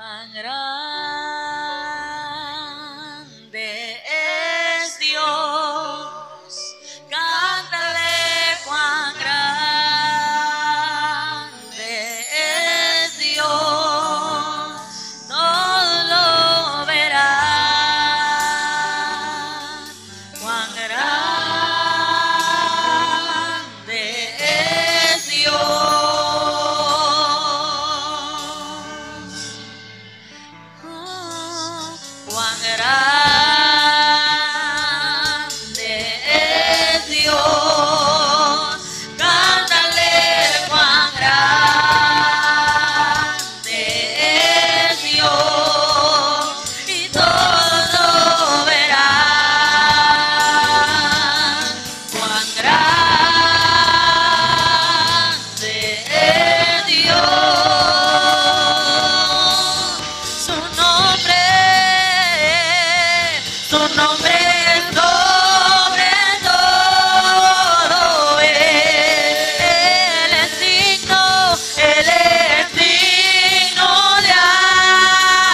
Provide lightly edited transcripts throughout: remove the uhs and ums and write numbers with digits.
Cuán grande es Dios, cántale cuán grande es Dios, todos lo verán, cuán grande es Dios. Cuán grande es Dios, cántale cuán grande es Dios, y todos lo verán. Cuán grande es Dios, su nombre es sobre todo, Él es digno de alabar,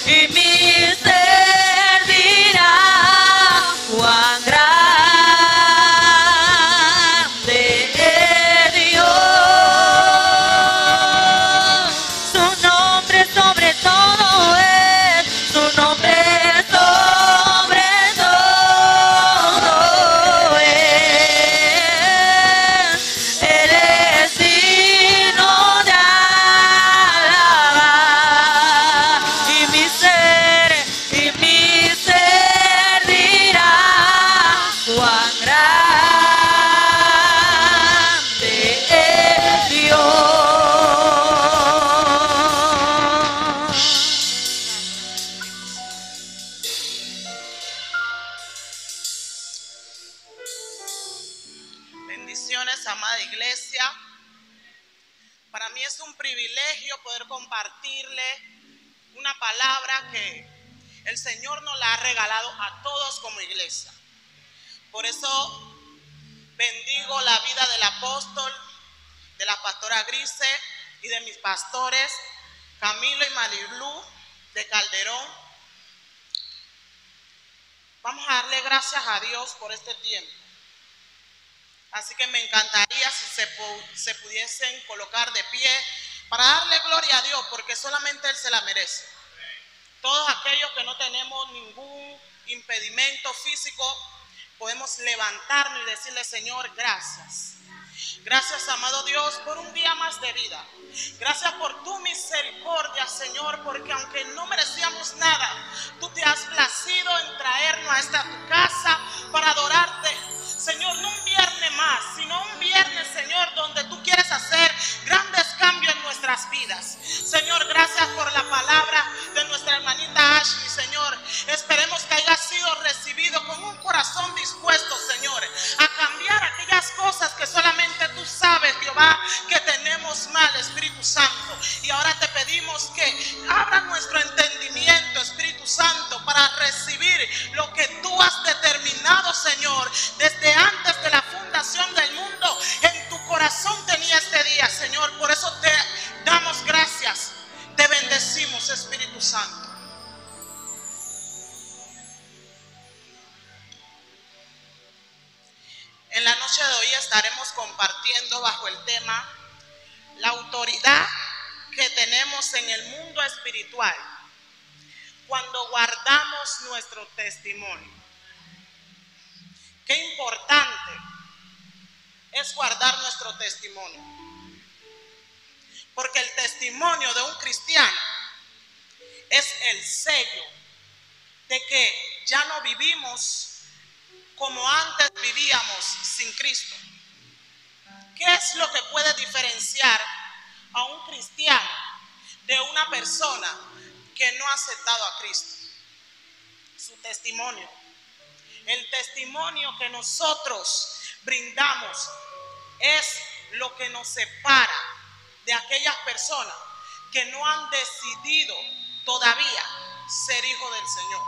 y mi ser dirá, cuán grande es Dios, su nombre sobre todo es, su nombre sobre todo es, Él es digno de alabar, y mi ser dirá, cuán grande es Dios. Bendiciones, amada iglesia. Para mí es un privilegio poder compartirle una palabra que el Señor nos la ha regalado a todos como iglesia. Por eso bendigo la vida del apóstol, de la pastora Grise y de mis pastores Camilo y Mariblu de Calderón. Vamos a darle gracias a Dios por este tiempo. Así que me encantaría si se pudiesen colocar de pie para darle gloria a Dios, porque solamente Él se la merece. Todos aquellos que no tenemos ningún impedimento físico, podemos levantarnos y decirle: Señor, gracias. Gracias, amado Dios, por un día más de vida. Gracias por tu misericordia, Señor, porque aunque no merecíamos nada, tú te has placido en traernos a esta tu casa para adorarte. Señor, no un viernes más, sino un viernes, Señor, donde tú quieres hacer grandes cambios en nuestras vidas. Señor, gracias por la palabra de nuestra hermanita Ashley, Señor. Esperemos que haya sido recibido con un corazón dispuesto, Señor, a cambiar aquellas cosas que solamente tú sabes, Jehová, que tenemos mal, Espíritu Santo. Y ahora te pedimos que abra nuestro entendimiento, Espíritu Santo, para recibir lo que tú has determinado, Señor, desde antes de la fundación del mundo. En tu corazón tenía este día, Señor. Por eso te damos gracias. Te bendecimos, Espíritu Santo. En la noche de hoy estaremos compartiendo bajo el tema la autoridad que tenemos en el mundo espiritual cuando guardamos nuestro testimonio. Qué importante es guardar nuestro testimonio, porque el testimonio de un cristiano es el sello de que ya no vivimos como antes vivíamos sin Cristo. ¿Qué es lo que puede diferenciar a un cristiano de una persona que no ha aceptado a Cristo? Su testimonio. El testimonio que nosotros brindamos es lo que nos separa de aquellas personas que no han decidido todavía ser hijos del Señor.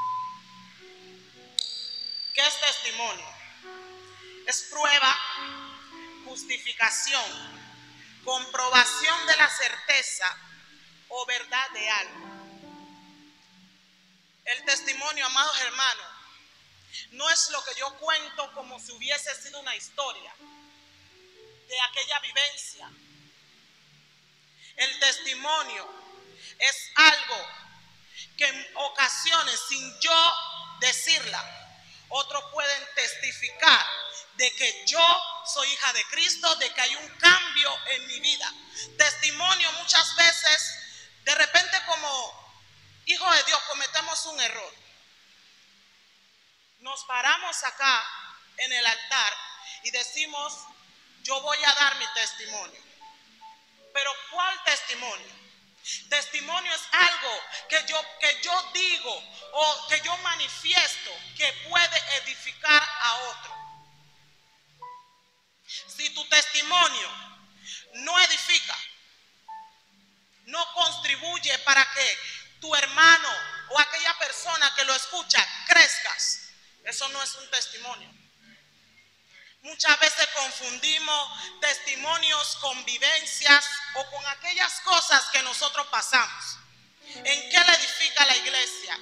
¿Qué es testimonio? Es prueba, justificación, comprobación de la certeza o verdad de algo. El testimonio, amados hermanos, no es lo que yo cuento como si hubiese sido una historia de aquella vivencia. El testimonio es algo que en ocasiones, sin yo decirla, otros pueden testificar de que yo soy hija de Cristo, de que hay un cambio en mi vida. Testimonio muchas veces, de repente como hijos de Dios cometemos un error. Nos paramos acá en el altar y decimos, yo voy a dar mi testimonio. Pero ¿cuál testimonio? Testimonio es algo que yo digo o que yo manifiesto que puede edificar a otro. Si tu testimonio no edifica, no contribuye para que tu hermano o aquella persona que lo escucha crezcas, eso no es un testimonio. Muchas veces confundimos testimonios con vivencias o con aquellas cosas que nosotros pasamos. ¿En qué le edifica a la iglesia?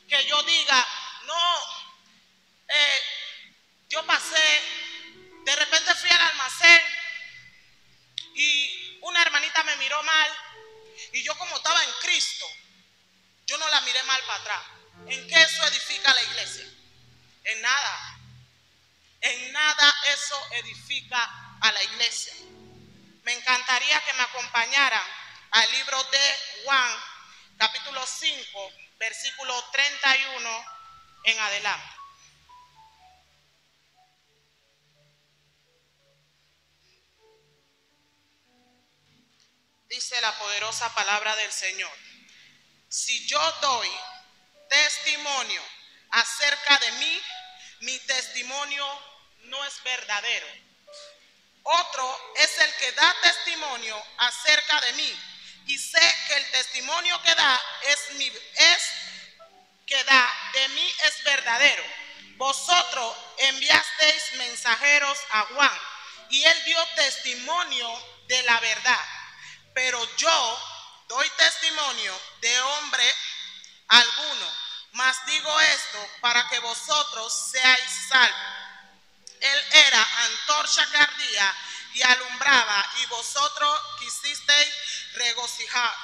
Que yo diga, no, yo pasé, de repente fui al almacén y una hermanita me miró mal y yo como estaba en Cristo, yo no la miré mal para atrás. ¿En qué eso edifica a la iglesia? En nada. En nada eso edifica a la iglesia. Me encantaría que me acompañaran al libro de Juan, capítulo 5, versículo 31 en adelante. Dice la poderosa palabra del Señor: si yo doy testimonio acerca de mí, mi testimonio no es verdadero. Otro es el que da testimonio acerca de mí, y sé que el testimonio que da de mí es verdadero. Vosotros enviasteis mensajeros a Juan, y él dio testimonio de la verdad, pero yo doy testimonio de hombre alguno, mas digo esto para que vosotros seáis salvos. Él era antorcha que ardía y alumbraba, y vosotros quisisteis regocijaros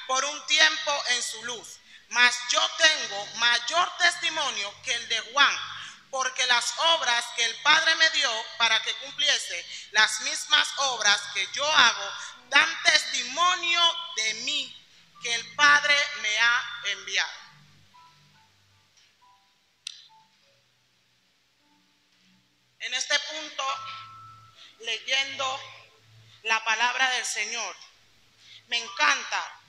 por un tiempo en su luz. Mas yo tengo mayor testimonio que el de Juan, porque las obras que el Padre me dio para que cumpliese, las mismas obras que yo hago, dan testimonio de mí, que el Padre me ha enviado. En este punto, leyendo la palabra del Señor, me encanta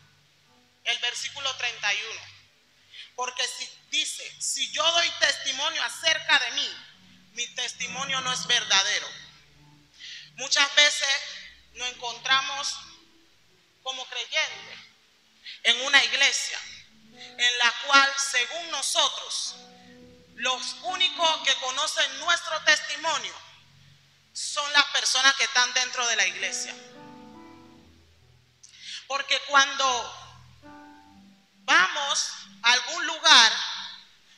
el versículo 31, porque dice, si yo doy testimonio acerca de mí, mi testimonio no es verdadero. Muchas veces nos encontramos como creyentes en una iglesia en la cual, según nosotros, los únicos que conocen nuestro testimonio son las personas que están dentro de la iglesia. Porque cuando vamos a algún lugar,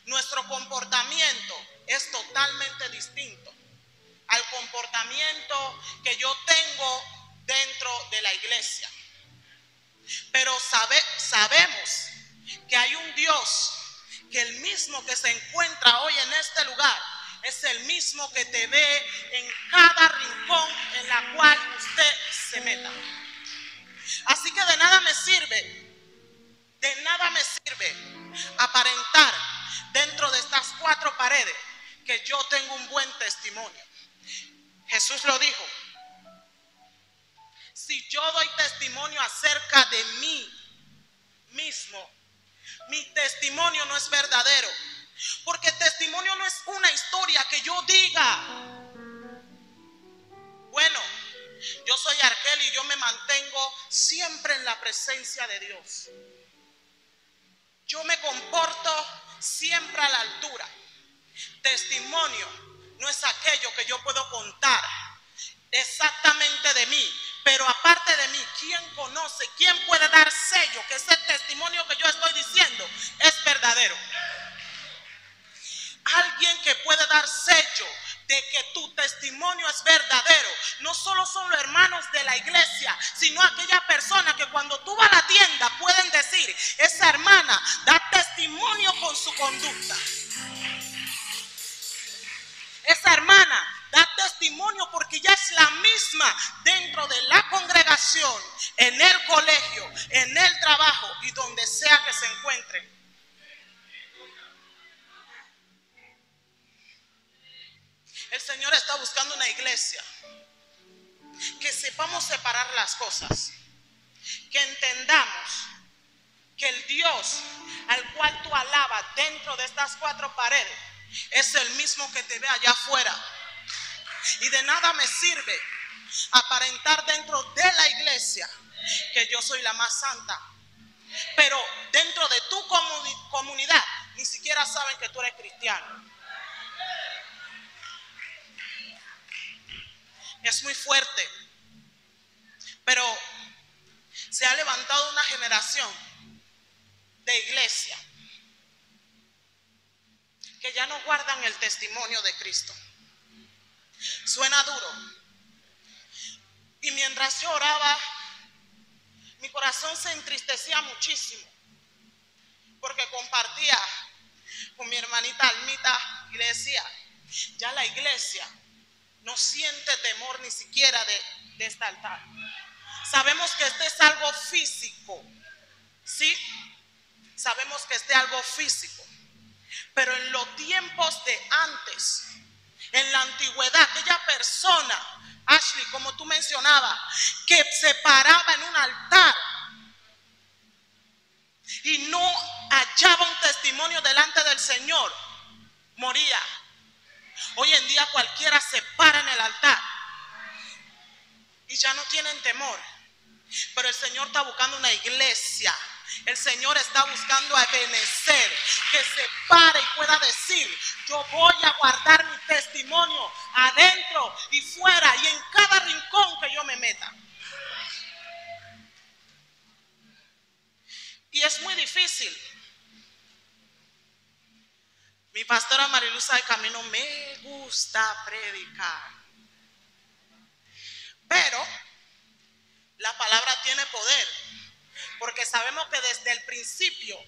nuestro comportamiento es totalmente distinto al comportamiento que yo tengo dentro de la iglesia. Pero sabemos que hay un Dios, que el mismo que se encuentra hoy en este lugar es el mismo que te ve en cada rincón en la cual usted se meta. Así que de nada me sirve aparentar dentro de estas cuatro paredes que yo tengo un buen testimonio. Jesús lo dijo: si yo doy testimonio acerca de mí mismo, mi testimonio no es verdadero. Porque el testimonio no es una historia que yo diga, bueno, yo soy Arkel y yo me mantengo siempre en la presencia de Dios. Yo me comporto siempre a la altura. Testimonio no es aquello que yo puedo contar exactamente de mí. Pero aparte de mí, ¿quién conoce? ¿Quién puede dar sello que ese testimonio que yo estoy diciendo es verdadero? Alguien que puede dar sello de que tu testimonio es verdadero. No solo son los hermanos de la iglesia, sino aquella persona que cuando tú vas a la tienda pueden decir, esa hermana da testimonio con su conducta. Esa hermana da testimonio porque ya es la misma dentro de la congregación, en el colegio, en el trabajo y donde sea que se encuentre. El Señor está buscando una iglesia que sepamos separar las cosas, que entendamos que el Dios al cual tú alabas dentro de estas cuatro paredes es el mismo que te ve allá afuera. Y de nada me sirve aparentar dentro de la iglesia que yo soy la más santa, pero dentro de tu comunidad ni siquiera saben que tú eres cristiano. Es muy fuerte, pero se ha levantado una generación de iglesia que ya no guardan el testimonio de Cristo. Suena duro. Y mientras yo oraba, mi corazón se entristecía muchísimo, porque compartía con mi hermanita Almita y le decía, ya la iglesia no siente temor ni siquiera de este altar. Sabemos que este es algo físico, ¿sí? Sabemos que este es algo físico. Pero en los tiempos de antes, en la antigüedad, aquella persona, Ashley, como tú mencionabas, que se paraba en un altar y no hallaba un testimonio delante del Señor, moría. Hoy en día cualquiera se para en el altar y ya no tienen temor. Pero el Señor está buscando una iglesia. El Señor está buscando a Ebenezer, que se pare y pueda decir, yo voy a guardar mi testimonio adentro y fuera y en cada rincón que yo me meta. Y es muy difícil. Mi pastora Mariluz de Camino me gusta predicar, pero la palabra tiene poder, porque sabemos que desde el principio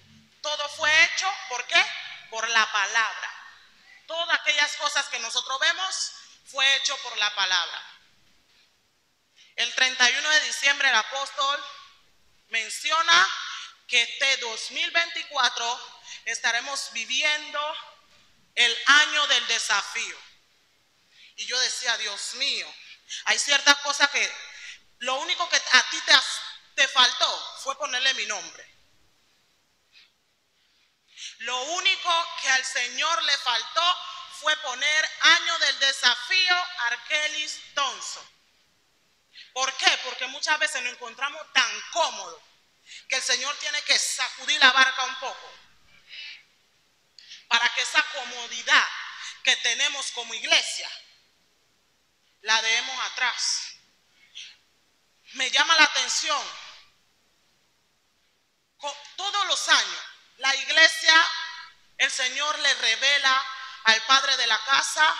todo fue hecho, ¿por qué? Por la palabra. Todas aquellas cosas que nosotros vemos fue hecho por la palabra. El 31 de diciembre el apóstol menciona que este 2024 estaremos viviendo el año del desafío. Y yo decía, Dios mío, hay ciertas cosas que lo único que a ti te faltó fue ponerle mi nombre. Lo único que al Señor le faltó fue poner año del desafío Arkelis Thompson. ¿Por qué? Porque muchas veces nos encontramos tan cómodos que el Señor tiene que sacudir la barca un poco para que esa comodidad que tenemos como iglesia la dejemos atrás. Me llama la atención, todos los años la iglesia, el Señor le revela al padre de la casa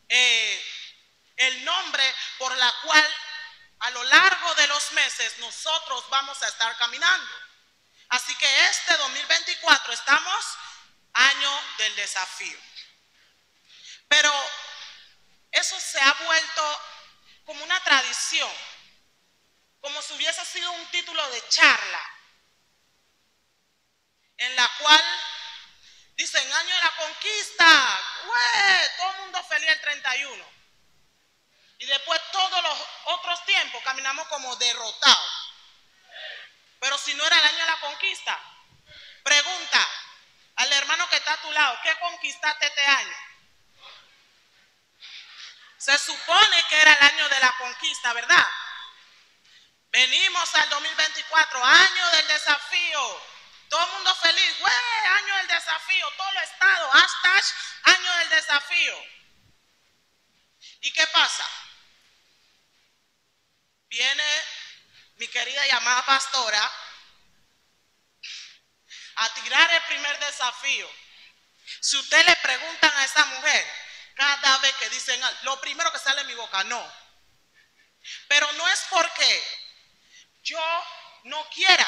el nombre por la cual a lo largo de los meses nosotros vamos a estar caminando. Así que este 2024 estamos año del desafío. Pero eso se ha vuelto como una tradición, como si hubiese sido un título de charla, en la cual dicen año de la conquista, todo el mundo feliz el 31. Y después todos los otros tiempos caminamos como derrotados. Pero si no era el año de la conquista, pregunta al hermano que está a tu lado, ¿qué conquistaste este año? Se supone que era el año de la conquista, ¿verdad? Venimos al 2024, año del desafío. Todo el mundo feliz, año del desafío, todo el estado, #año del desafío. ¿Y qué pasa? viene mi querida y amada pastora a tirar el primer desafío. Si usted le preguntan a esa mujer, cada vez que dicen, lo primero que sale de mi boca, no. Pero no es porque yo no quiera,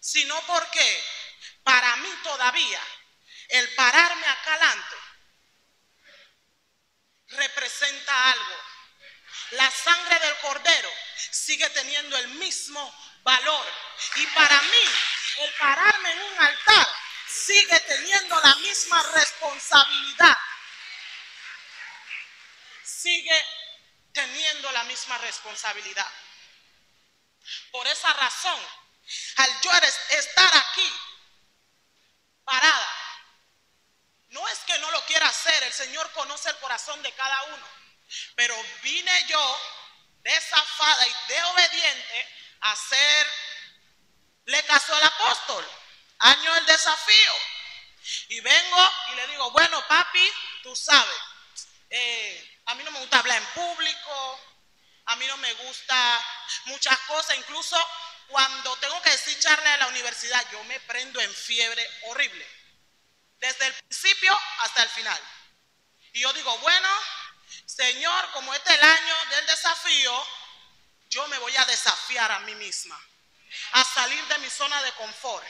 sino porque para mí todavía el pararme acá adelante representa algo. La sangre del cordero sigue teniendo el mismo valor. Y para mí, el pararme en un altar sigue teniendo la misma responsabilidad. Sigue teniendo la misma responsabilidad. Por esa razón, al yo estar aquí parada, no es que no lo quiera hacer, el Señor conoce el corazón de cada uno, pero vine yo desafada y de obediente a hacerle caso al apóstol, año el desafío, y vengo y le digo, bueno papi, tú sabes, a mí no me gusta hablar en público, a mí no me gusta muchas cosas, incluso cuando tengo que decir charla en la universidad, yo me prendo en fiebre horrible, desde el principio hasta el final. Y yo digo, bueno, Señor, como este es el año del desafío, yo me voy a desafiar a mí misma, a salir de mi zona de confort,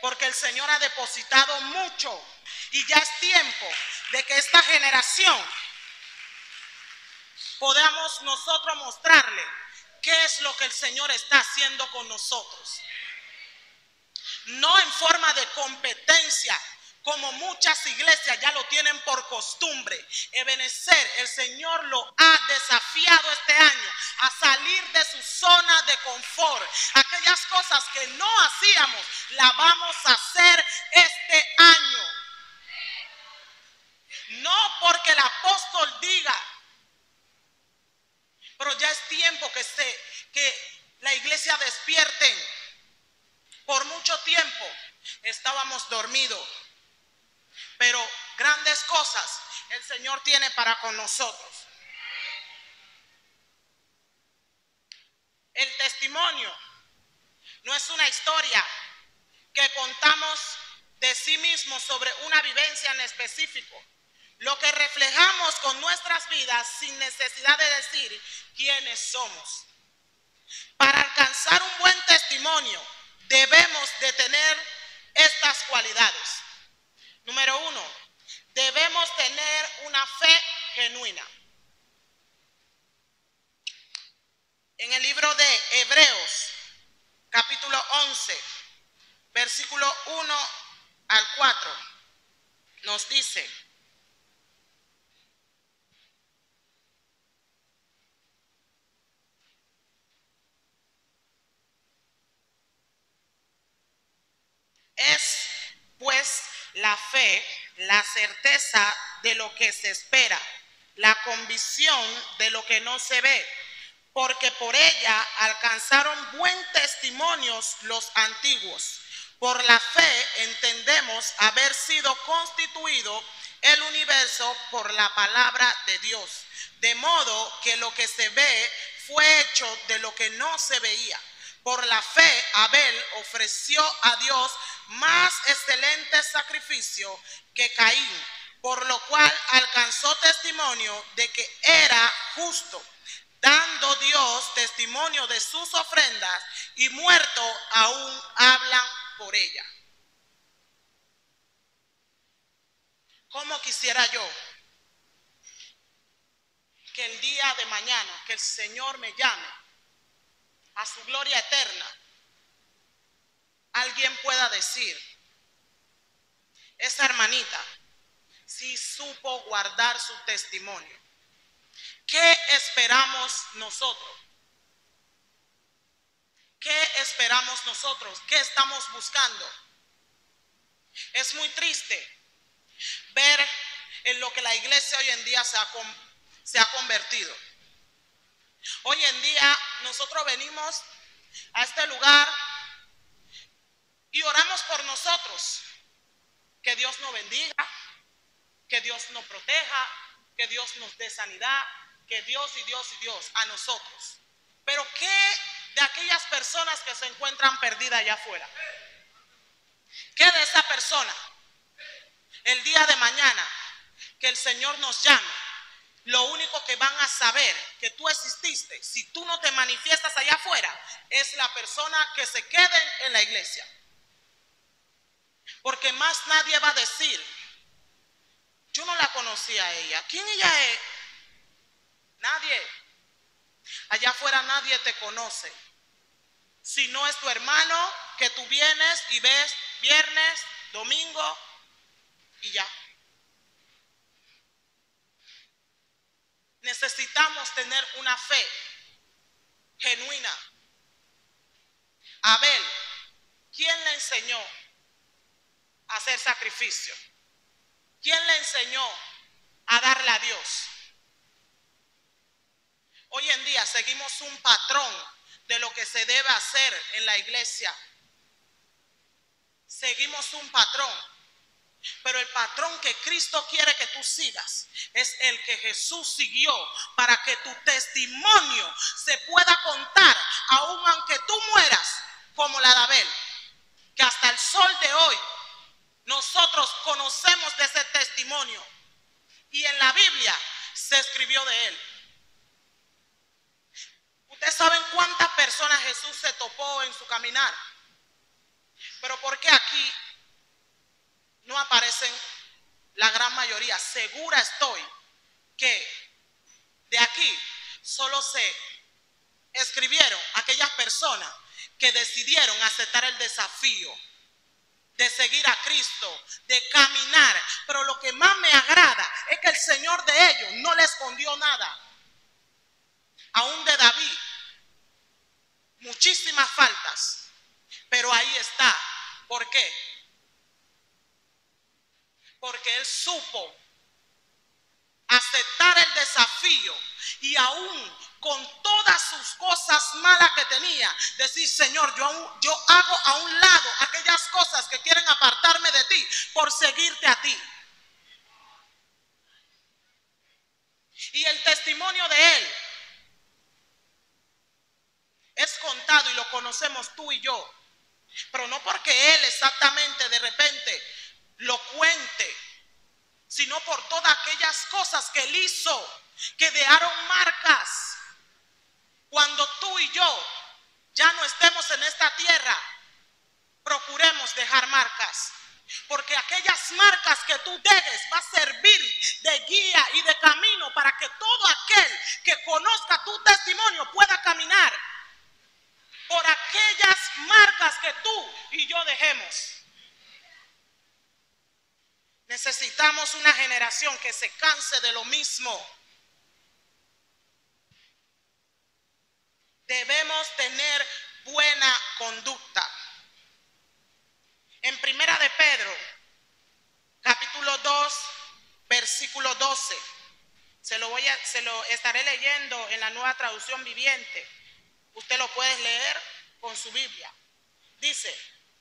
porque el Señor ha depositado mucho y ya es tiempo de que esta generación podamos nosotros mostrarle qué es lo que el Señor está haciendo con nosotros. No en forma de competencia, como muchas iglesias ya lo tienen por costumbre. Ebenecer, el Señor lo ha desafiado este año a salir de su zona de confort. Aquellas cosas que no hacíamos, las vamos a hacer este año. No porque el apóstol diga, pero ya es tiempo que la iglesia despierte. Por mucho tiempo estábamos dormidos, pero grandes cosas el Señor tiene para con nosotros. El testimonio no es una historia que contamos de sí mismos sobre una vivencia en específico. Lo que reflejamos con nuestras vidas sin necesidad de decir quiénes somos. Para alcanzar un buen testimonio debemos de tener estas cualidades. Número 1, debemos tener una fe genuina. En el libro de Hebreos, capítulo 11, versículo 1 al 4, nos dice: es pues la fe, la certeza de lo que se espera, la convicción de lo que no se ve, porque por ella alcanzaron buen testimonio los antiguos. Por la fe entendemos haber sido constituido el universo por la palabra de Dios, de modo que lo que se ve fue hecho de lo que no se veía. Por la fe Abel ofreció a Dios más excelente sacrificio que Caín, por lo cual alcanzó testimonio de que era justo, dando Dios testimonio de sus ofrendas, y muerto aún hablan por ella. ¿Cómo quisiera yo que el día de mañana, que el Señor me llame a su gloria eterna, alguien pueda decir, esa hermanita sí supo guardar su testimonio? ¿Qué esperamos nosotros? ¿Qué esperamos nosotros? ¿Qué estamos buscando? Es muy triste ver en lo que la iglesia hoy en día se ha convertido. Hoy en día nosotros venimos a este lugar y oramos por nosotros. Que Dios nos bendiga, que Dios nos proteja, que Dios nos dé sanidad, que Dios y Dios y Dios a nosotros. Pero ¿qué de aquellas personas que se encuentran perdidas allá afuera? ¿Qué de esa persona? El día de mañana que el Señor nos llame, lo único que van a saber que tú exististe, si tú no te manifiestas allá afuera, es la persona que se quede en la iglesia. Porque más nadie va a decir, yo no la conocía a ella. ¿Quién ella es? Nadie. Allá afuera nadie te conoce. Si no es tu hermano que tú vienes y ves viernes, domingo y ya. Necesitamos tener una fe genuina. Abel, ¿quién le enseñó a hacer sacrificio? ¿Quién le enseñó a darle a Dios? Hoy en día seguimos un patrón de lo que se debe hacer en la iglesia. Seguimos un patrón. Pero el patrón que Cristo quiere que tú sigas es el que Jesús siguió para que tu testimonio se pueda contar aun aunque tú mueras como la de Abel. Que hasta el sol de hoy nosotros conocemos de ese testimonio y en la Biblia se escribió de él. Ustedes saben cuántas personas Jesús se topó en su caminar, pero ¿por qué aquí no aparecen la gran mayoría? Segura estoy que de aquí solo se escribieron aquellas personas que decidieron aceptar el desafío de seguir a Cristo, de caminar. Pero lo que más me agrada es que el Señor de ellos no le escondió nada. Aún de David, muchísimas faltas, pero ahí está. ¿Por qué? Porque él supo aceptar el desafío y aún con todas sus cosas malas que tenía, decir, Señor, yo hago a un lado aquellas cosas que quieren apartarme de ti por seguirte a ti. Y el testimonio de él es contado y lo conocemos tú y yo, pero no porque él exactamente de repente lo cuente, sino por todas aquellas cosas que él hizo, que dejaron marcas. Cuando tú y yo ya no estemos en esta tierra, procuremos dejar marcas, porque aquellas marcas que tú dejes va a servir de guía y de camino para que todo aquel que conozca tu testimonio pueda caminar por aquellas marcas que tú y yo dejemos. Necesitamos una generación que se canse de lo mismo. Debemos tener buena conducta. En Primera de Pedro, capítulo 2, versículo 12. Se lo estaré leyendo en la Nueva Traducción Viviente. Usted lo puede leer con su Biblia. Dice: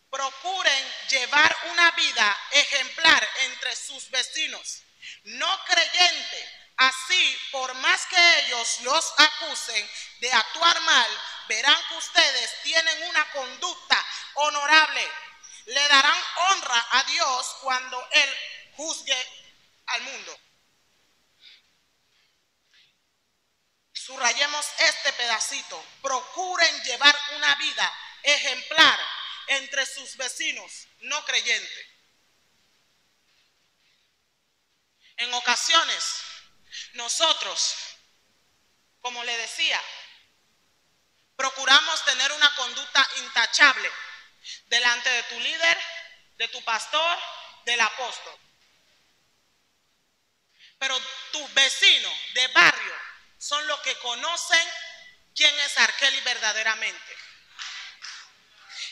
procuren llevar una vida ejemplar entre sus vecinos, no creyentes. Así, por más que ellos los acusen de actuar mal, verán que ustedes tienen una conducta honorable. Le darán honra a Dios cuando Él juzgue al mundo. Subrayemos este pedacito. Procuren llevar una vida ejemplar entre sus vecinos no creyentes. En ocasiones, nosotros, como le decía, procuramos tener una conducta intachable delante de tu líder, de tu pastor, del apóstol. Pero tus vecinos de barrio son los que conocen quién es Arqueli verdaderamente.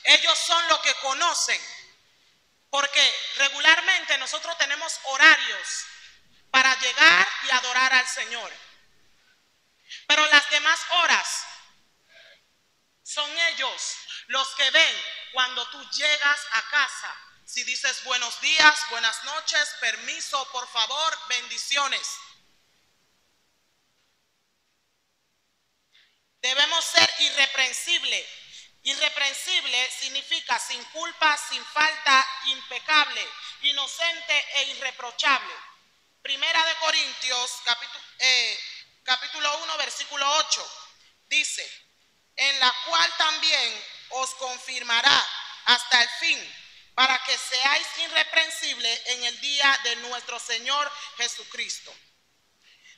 Ellos son los que conocen, porque regularmente nosotros tenemos horarios para llegar y adorar al Señor. Pero las demás horas son ellos los que ven cuando tú llegas a casa. Si dices buenos días, buenas noches, permiso, por favor, bendiciones. Debemos ser irreprensibles. Irreprensible significa sin culpa, sin falta, impecable, inocente e irreprochable. Primera de Corintios, capítulo 1, versículo 8, dice, en la cual también os confirmará hasta el fin, para que seáis irreprensibles en el día de nuestro Señor Jesucristo.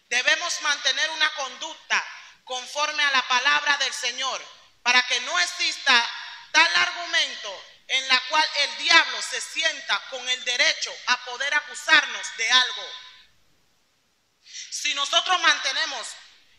Debemos mantener una conducta conforme a la palabra del Señor, para que no exista tal argumento en la cual el diablo se sienta con el derecho a poder acusarnos de algo. Si nosotros mantenemos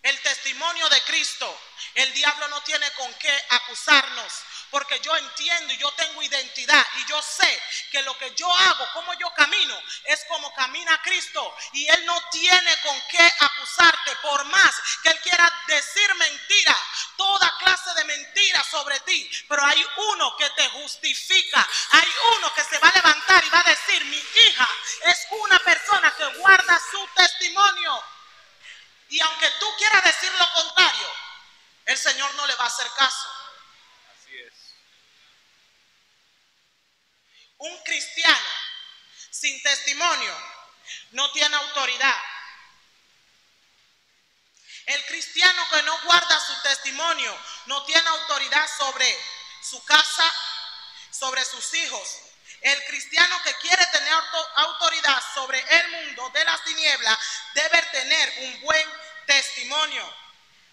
el testimonio de Cristo, el diablo no tiene con qué acusarnos, porque yo entiendo y yo tengo identidad y yo sé que lo que yo hago, como yo camino, es como camina Cristo, y Él no tiene con qué acusarte, por más que Él quiera decir mentira, toda clase de mentiras sobre ti, pero hay uno que te justifica, hay uno que se va a levantar y va a decir, mi hija es una persona que guarda su testimonio, y aunque tú quieras decir lo contrario, el Señor no le va a hacer caso. Un cristiano sin testimonio no tiene autoridad. El cristiano que no guarda su testimonio no tiene autoridad sobre su casa, sobre sus hijos. El cristiano que quiere tener autoridad sobre el mundo de las tinieblas debe tener un buen testimonio.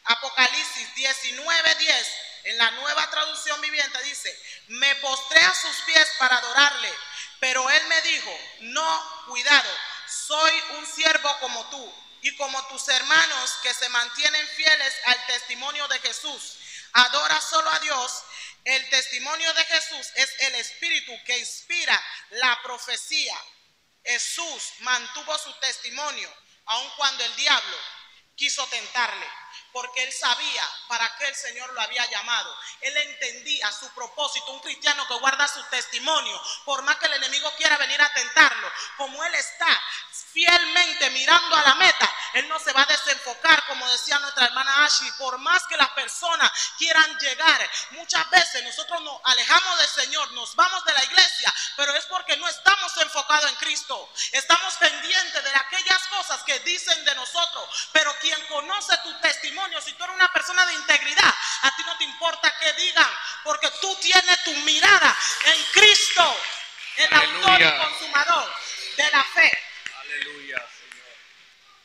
Apocalipsis 19:10, en la Nueva Traducción Viviente, dice, me postré a sus pies para adorarle, pero él me dijo, no, cuidado, soy un siervo como tú y como tus hermanos que se mantienen fieles al testimonio de Jesús. Adora solo a Dios. El testimonio de Jesús es el espíritu que inspira la profecía. Jesús mantuvo su testimonio aun cuando el diablo quiso tentarle, porque él sabía para qué el Señor lo había llamado. Él entendía su propósito. Un cristiano que guarda su testimonio, por más que el enemigo quiera venir a tentarlo, como él está fielmente mirando a la meta, él no se va a desenfocar, como decía nuestra hermana Ashley, por más que las personas quieran llegar. Muchas veces nosotros nos alejamos del Señor, nos vamos de la iglesia, pero es porque no estamos enfocados en Cristo. Estamos pendientes de aquellas cosas que dicen de nosotros, pero quien conoce tu testimonio, si tú eres una persona de integridad, a ti no te importa que digan, porque tú tienes tu mirada en Cristo, el autor y consumador de la fe. Aleluya, Señor.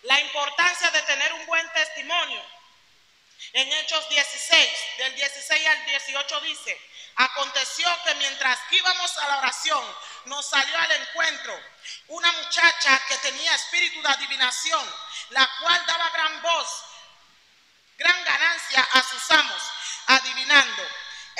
La importancia de tener un buen testimonio. En Hechos 16, del 16 al 18 dice, aconteció que mientras íbamos a la oración, nos salió al encuentro una muchacha que tenía espíritu de adivinación, la cual daba gran voz, gran ganancia a sus amos, adivinando.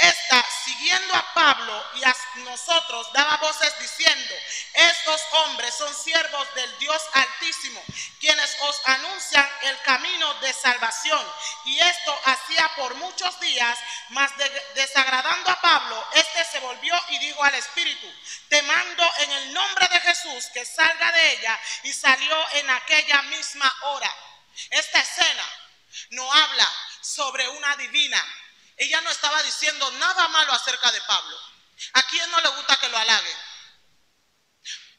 Esta, siguiendo a Pablo y a nosotros, daba voces diciendo, estos hombres son siervos del Dios Altísimo, quienes os anuncian el camino de salvación. Y esto hacía por muchos días, mas desagradando a Pablo, este se volvió y dijo al espíritu, te mando en el nombre de Jesús que salga de ella, y salió en aquella misma hora. Esta escena no habla sobre una divina. Ella no estaba diciendo nada malo acerca de Pablo. ¿A quién no le gusta que lo halaguen?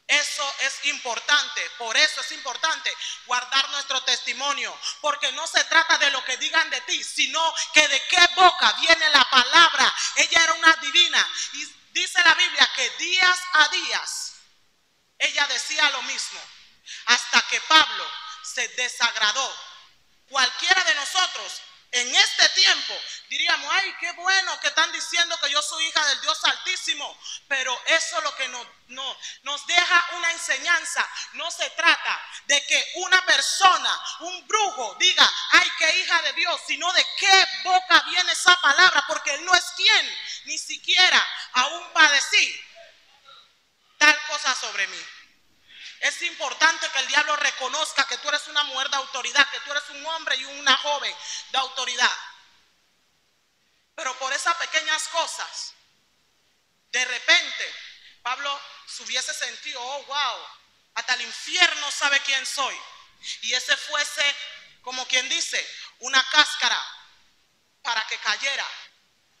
Eso es importante, por eso es importante guardar nuestro testimonio, porque no se trata de lo que digan de ti, sino que de qué boca viene la palabra. Ella era una divina y dice la Biblia que días a días ella decía lo mismo, hasta que Pablo se desagradó. Cualquiera de nosotros en este tiempo diríamos, ay, qué bueno que están diciendo que yo soy hija del Dios Altísimo, pero eso es lo que nos deja una enseñanza. No se trata de que una persona, un brujo, diga, ay, qué hija de Dios, sino de qué boca viene esa palabra, porque él no es quien, ni siquiera aún padecí tal cosa sobre mí. Es importante que el diablo reconozca que tú eres una mujer de autoridad, que tú eres un hombre y una joven de autoridad. Pero por esas pequeñas cosas, de repente, Pablo se hubiese sentido, oh, wow, hasta el infierno sabe quién soy. Y ese fuese, como quien dice, una cáscara para que cayera,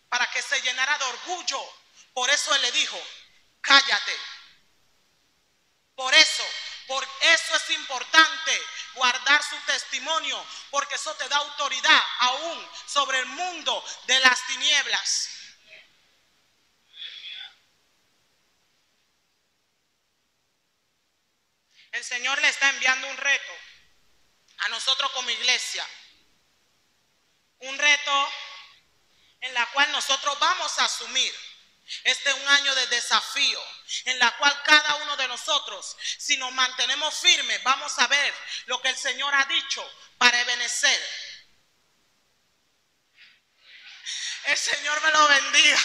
para que se llenara de orgullo. Por eso Él le dijo, cállate. Por eso es importante guardar su testimonio, porque eso te da autoridad aún sobre el mundo de las tinieblas. El Señor le está enviando un reto a nosotros como iglesia. Un reto en la cual nosotros vamos a asumir. Este es un año de desafío en la cual cada uno de nosotros, si nos mantenemos firmes, vamos a ver lo que el Señor ha dicho para Ebenezer. El Señor me lo bendiga.